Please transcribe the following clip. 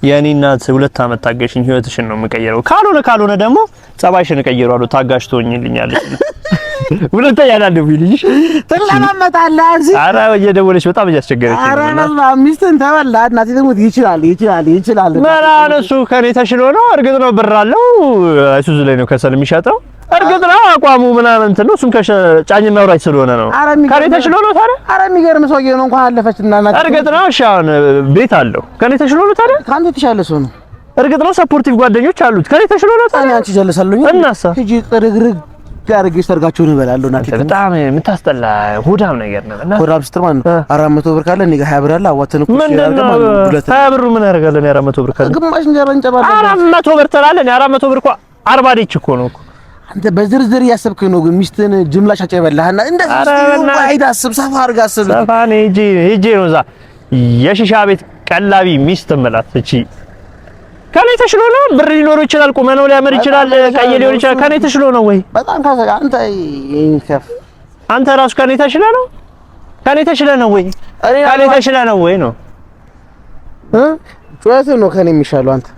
የኔ እናት 2 አመት ታገሽኝ ህይወትሽን ነው የምቀይረው ካልሆነ ደግሞ ጸባይሽን እቀይረዋለሁ ታጋሽ ትሆኝልኛለሽ ሁለተኛ ያላለው ቢልሽ ተላላመጣለህ እዚህ ኧረ እየደወለች በጣም እያስቸገረችኝ ነው እና ሚስትን ተበላ እናቴ ደግሞ ይችላል እሱ ከኔ ተሽሎ ነው እርግጥ ነው ብር አለው አይሱዙ ላይ ነው ከሰል የሚሸጠው እርግጥ ነው አቋሙ ምናምን እንትን ነው እሱም ከጫኝና ወራጅ ስለሆነ ነው ከኔ ተሽሎ ነው ታዲያ ኧረ የሚገርም ሰውዬ ነው እንኳን አለፈችና እናቴ እርግጥ ነው እሺ አሁን ቤት አለው ከኔ ተሽሎ ነው ታዲያ ካንተ የተሻለ ሰው ነው እርግጥ ነው ሰፖርቲቭ ጓደኞች አሉት ከኔ ተሽሎ ነው ታዲያ አንቺ ጀለሳለኝ እናሳ ሂጂ ጥርግርግ ጋርጌሽ ሰርጋቸውን እበላለሁ እናቴ በጣም የምታስጠላ ሆዳም ነገር ነው እና ሆዳም ስትል ማለት ነው 400 ብር ካለ እኔ ጋር 20 ብር አለ አዋተን እኮ ምንድነው 20 ብሩ ምን ያደርጋል 400 ብር ካለ ግማሽ እንጀራ እንጨባለን 400 ብር ትላለህ 400 ብር እኮ 40 ዲች እኮ ነው አንተ በዝርዝር እያሰብከኝ ነው ግን ሚስትን ጅምላ ሻጭ ይበላህና እንደዚህ አይዳ አስብ ሰፋ አድርጋ አስብ ሰፋኔ ሂጂ ነው እዛ የሺሻ ቤት ቀላቢ ሚስት መላት እቺ ከኔ ተሽሎ ነው ብር ሊኖረው ይችላል ቁመናው ሊያምር ይችላል ቀይ ሊሆን ይችላል ከኔ ተሽሎ ነው ወይ በጣም አንተ ይንከፍ አንተ ራሱ ከኔ ተሽለ ነው ከኔ ተሽለ ነው ወይ ከኔ ተሽለ ነው ወይ ነው ጩኸትህ ነው ከኔ የሚሻለው አንተ